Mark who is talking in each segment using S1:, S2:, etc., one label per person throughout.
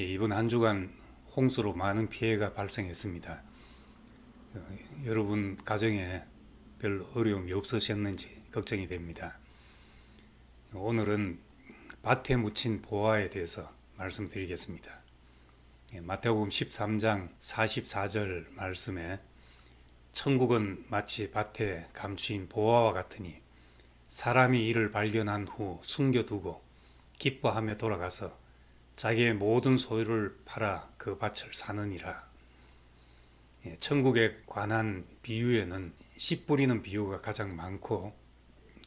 S1: 이번 한 주간 홍수로 많은 피해가 발생했습니다. 여러분 가정에 별 어려움이 없으셨는지 걱정이 됩니다. 오늘은 밭에 묻힌 보화에 대해서 말씀드리겠습니다. 마태복음 13장 44절 말씀에 천국은 마치 밭에 감추인 보화와 같으니 사람이 이를 발견한 후 숨겨두고 기뻐하며 돌아가서 자기의 모든 소유를 팔아 그 밭을 사느니라. 천국에 관한 비유에는 씨 뿌리는 비유가 가장 많고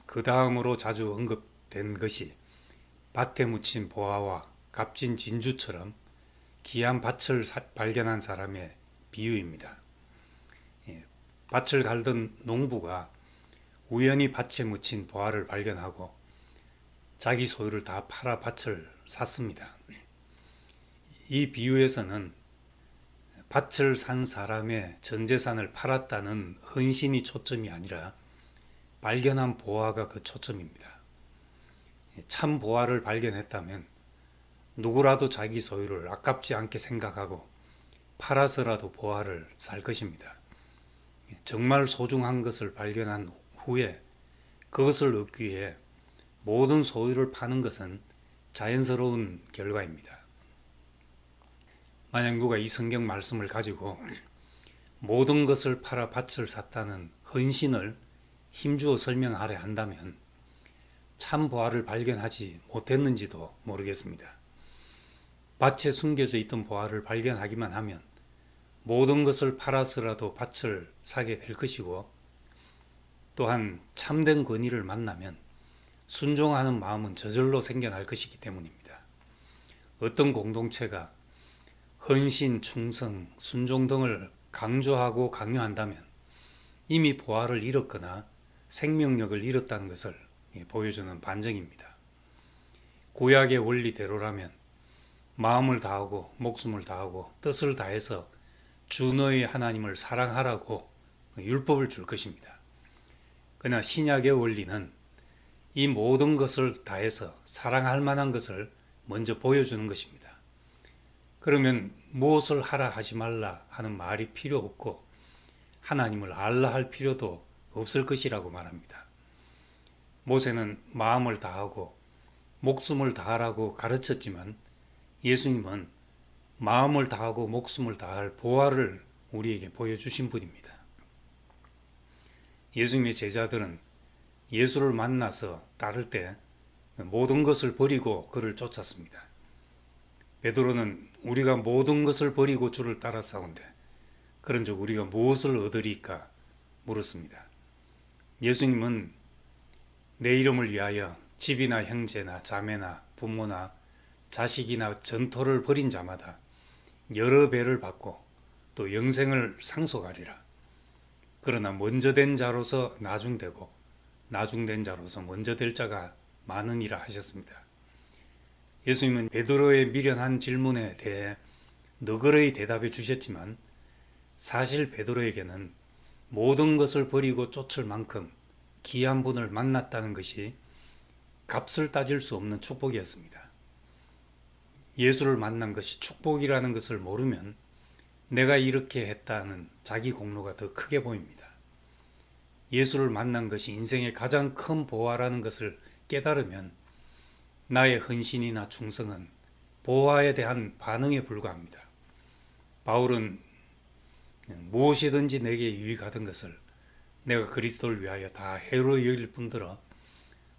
S1: 그 다음으로 자주 언급된 것이 밭에 묻힌 보화와 값진 진주처럼 귀한 밭을 발견한 사람의 비유입니다. 밭을 갈던 농부가 우연히 밭에 묻힌 보화를 발견하고 자기 소유를 다 팔아 밭을 샀습니다. 이 비유에서는 밭을 산 사람의 전 재산을 팔았다는 헌신이 초점이 아니라 발견한 보화가 그 초점입니다. 참 보화를 발견했다면 누구라도 자기 소유를 아깝지 않게 생각하고 팔아서라도 보화를 살 것입니다. 정말 소중한 것을 발견한 후에 그것을 얻기 위해 모든 소유를 파는 것은 자연스러운 결과입니다. 만약 누가 이 성경 말씀을 가지고 모든 것을 팔아 밭을 샀다는 헌신을 힘주어 설명하려 한다면 참 보화를 발견하지 못했는지도 모르겠습니다. 밭에 숨겨져 있던 보화를 발견하기만 하면 모든 것을 팔아서라도 밭을 사게 될 것이고, 또한 참된 권위를 만나면 순종하는 마음은 저절로 생겨날 것이기 때문입니다. 어떤 공동체가 헌신, 충성, 순종 등을 강조하고 강요한다면 이미 보화를 잃었거나 생명력을 잃었다는 것을 보여주는 반증입니다. 구약의 원리대로라면 마음을 다하고 목숨을 다하고 뜻을 다해서 주 너의 하나님을 사랑하라고 율법을 줄 것입니다. 그러나 신약의 원리는 이 모든 것을 다해서 사랑할 만한 것을 먼저 보여주는 것입니다. 그러면 무엇을 하라 하지 말라 하는 말이 필요 없고 하나님을 알라 할 필요도 없을 것이라고 말합니다. 모세는 마음을 다하고 목숨을 다하라고 가르쳤지만 예수님은 마음을 다하고 목숨을 다할 보화를 우리에게 보여주신 분입니다. 예수님의 제자들은 예수를 만나서 따를 때 모든 것을 버리고 그를 쫓았습니다. 베드로는 우리가 모든 것을 버리고 주를 따라싸운데 그런즉 우리가 무엇을 얻으리까 물었습니다. 예수님은 내 이름을 위하여 집이나 형제나 자매나 부모나 자식이나 전토를 벌인 자마다 여러 배를 받고 또 영생을 상속하리라. 그러나 먼저 된 자로서 나중되고 나중된 자로서 먼저 될 자가 많으니라 하셨습니다. 예수님은 베드로의 미련한 질문에 대해 너그러이 대답해 주셨지만 사실 베드로에게는 모든 것을 버리고 쫓을 만큼 귀한 분을 만났다는 것이 값을 따질 수 없는 축복이었습니다. 예수를 만난 것이 축복이라는 것을 모르면 내가 이렇게 했다는 자기 공로가 더 크게 보입니다. 예수를 만난 것이 인생의 가장 큰 보화라는 것을 깨달으면 나의 헌신이나 충성은 보화에 대한 반응에 불과합니다. 바울은 무엇이든지 내게 유익하던 것을 내가 그리스도를 위하여 다 해로 여길 뿐더러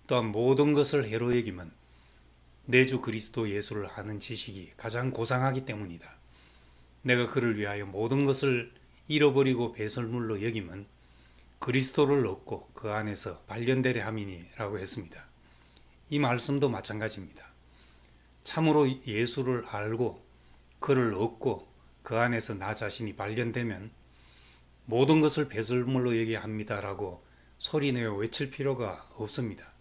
S1: 또한 모든 것을 해로 여김은 내 주 그리스도 예수를 아는 지식이 가장 고상하기 때문이다. 내가 그를 위하여 모든 것을 잃어버리고 배설물로 여김은 그리스도를 얻고 그 안에서 발견되려 함이니라고 했습니다. 이 말씀도 마찬가지입니다. 참으로 예수를 알고 그를 얻고 그 안에서 나 자신이 발견되면 모든 것을 배설물로 여겨야 합니다라고 소리내어 외칠 필요가 없습니다.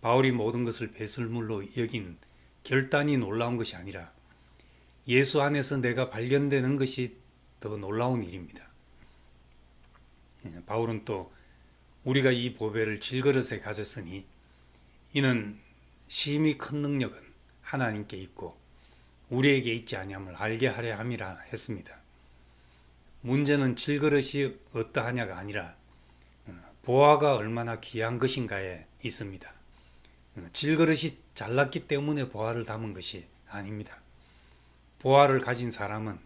S1: 바울이 모든 것을 배설물로 여긴 결단이 놀라운 것이 아니라 예수 안에서 내가 발견되는 것이 더 놀라운 일입니다. 바울은 또 우리가 이 보배를 질그릇에 가졌으니 이는 심히 큰 능력은 하나님께 있고 우리에게 있지 아니함을 알게 하려 함이라 했습니다. 문제는 질그릇이 어떠하냐가 아니라 보화가 얼마나 귀한 것인가에 있습니다. 질그릇이 잘났기 때문에 보화를 담은 것이 아닙니다. 보화를 가진 사람은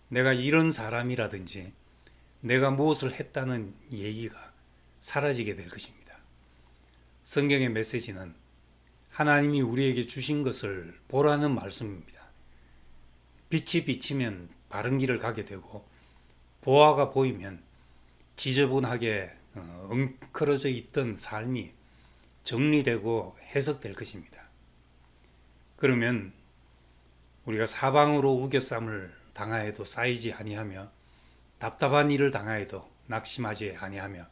S1: 내가 이런 사람이라든지 내가 무엇을 했다는 얘기가 사라지게 될 것입니다. 성경의 메시지는 하나님이 우리에게 주신 것을 보라는 말씀입니다. 빛이 비치면 바른 길을 가게 되고 보화가 보이면 지저분하게 엉클어져 있던 삶이 정리되고 해석될 것입니다. 그러면 우리가 사방으로 우겨쌈을 당하여도 쌓이지 아니하며 답답한 일을 당하여도 낙심하지 아니하며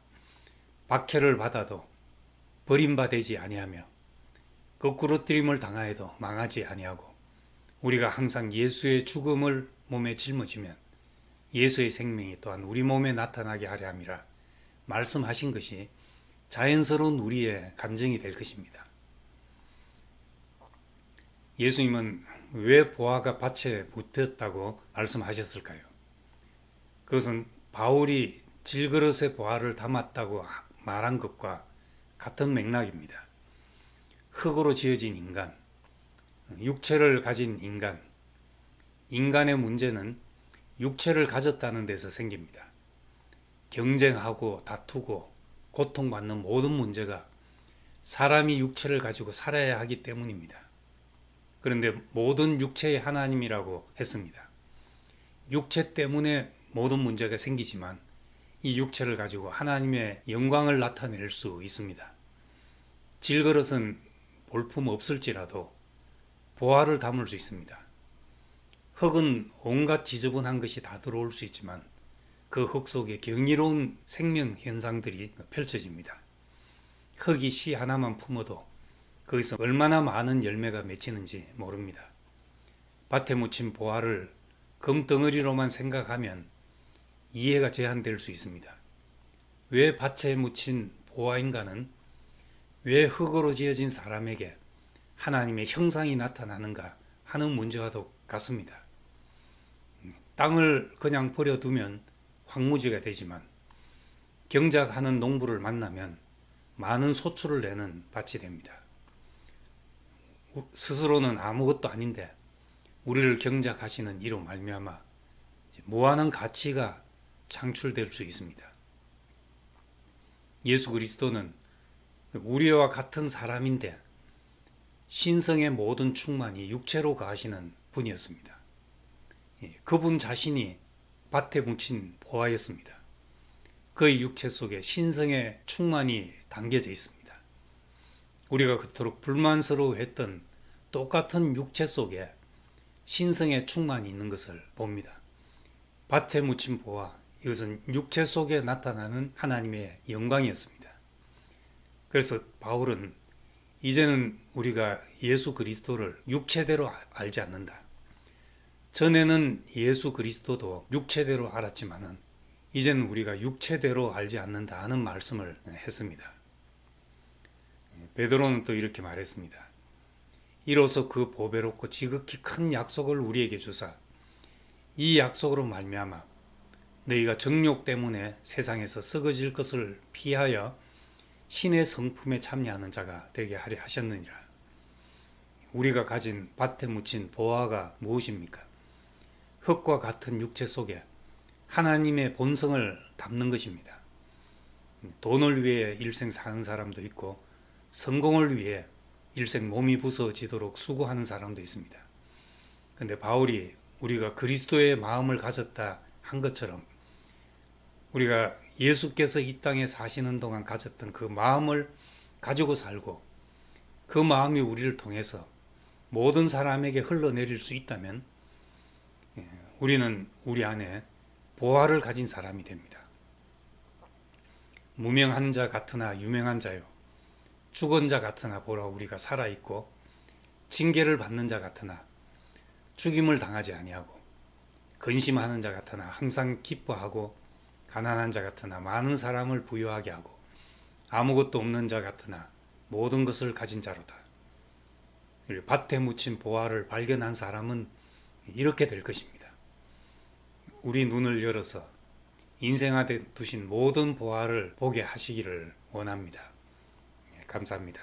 S1: 박해를 받아도 버림받지 아니하며 거꾸로뜨림을 당하여도 망하지 아니하고 우리가 항상 예수의 죽음을 몸에 짊어지면 예수의 생명이 또한 우리 몸에 나타나게 하려 함이라 말씀하신 것이 자연스러운 우리의 간증이 될 것입니다. 예수님은 왜 보화가 밭에 붙었다고 말씀하셨을까요? 그것은 바울이 질그릇에 보화를 담았다고 말한 것과 같은 맥락입니다. 흙으로 지어진 인간, 육체를 가진 인간, 인간의 문제는 육체를 가졌다는 데서 생깁니다. 경쟁하고 다투고 고통받는 모든 문제가 사람이 육체를 가지고 살아야 하기 때문입니다. 그런데 모든 육체의 하나님이라고 했습니다. 육체 때문에 모든 문제가 생기지만 이 육체를 가지고 하나님의 영광을 나타낼 수 있습니다. 질그릇은 볼품 없을지라도 보화를 담을 수 있습니다. 흙은 온갖 지저분한 것이 다 들어올 수 있지만 그 흙 속에 경이로운 생명 현상들이 펼쳐집니다. 흙이 씨 하나만 품어도 거기서 얼마나 많은 열매가 맺히는지 모릅니다. 밭에 묻힌 보화를 금덩어리로만 생각하면 이해가 제한될 수 있습니다. 왜 밭에 묻힌 보화인가는 왜 흙으로 지어진 사람에게 하나님의 형상이 나타나는가 하는 문제와도 같습니다. 땅을 그냥 버려두면 황무지가 되지만 경작하는 농부를 만나면 많은 소출을 내는 밭이 됩니다. 스스로는 아무것도 아닌데 우리를 경작하시는 이로 말미암아 무한한 가치가 창출될 수 있습니다. 예수 그리스도는 우리와 같은 사람인데 신성의 모든 충만이 육체로 가하시는 분이었습니다. 그분 자신이 밭에 묻힌 보화였습니다. 그의 육체 속에 신성의 충만이 담겨져 있습니다. 우리가 그토록 불만스러워했던 똑같은 육체 속에 신성의 충만이 있는 것을 봅니다. 밭에 묻힌 보화, 이것은 육체 속에 나타나는 하나님의 영광이었습니다. 그래서 바울은 이제는 우리가 예수 그리스도를 육체대로 알지 않는다. 전에는 예수 그리스도도 육체대로 알았지만은 이제는 우리가 육체대로 알지 않는다 하는 말씀을 했습니다. 베드로는 또 이렇게 말했습니다. 이로써 그 보배롭고 지극히 큰 약속을 우리에게 주사 이 약속으로 말미암아 너희가 정욕 때문에 세상에서 썩어질 것을 피하여 신의 성품에 참여하는 자가 되게 하려 하셨느니라. 우리가 가진 밭에 묻힌 보화가 무엇입니까? 흙과 같은 육체 속에 하나님의 본성을 담는 것입니다. 돈을 위해 일생 사는 사람도 있고 성공을 위해 일생 몸이 부서지도록 수고하는 사람도 있습니다. 그런데 바울이 우리가 그리스도의 마음을 가졌다 한 것처럼 우리가 예수께서 이 땅에 사시는 동안 가졌던 그 마음을 가지고 살고 그 마음이 우리를 통해서 모든 사람에게 흘러내릴 수 있다면 우리는 우리 안에 보화를 가진 사람이 됩니다. 무명한 자 같으나 유명한 자요, 죽은 자 같으나 보라 우리가 살아있고 징계를 받는 자 같으나 죽임을 당하지 아니하고 근심하는 자 같으나 항상 기뻐하고 가난한 자 같으나 많은 사람을 부유하게 하고 아무것도 없는 자 같으나 모든 것을 가진 자로다. 밭에 묻힌 보화를 발견한 사람은 이렇게 될 것입니다. 우리 눈을 열어서 인생 안에 두신 모든 보화를 보게 하시기를 원합니다. 감사합니다.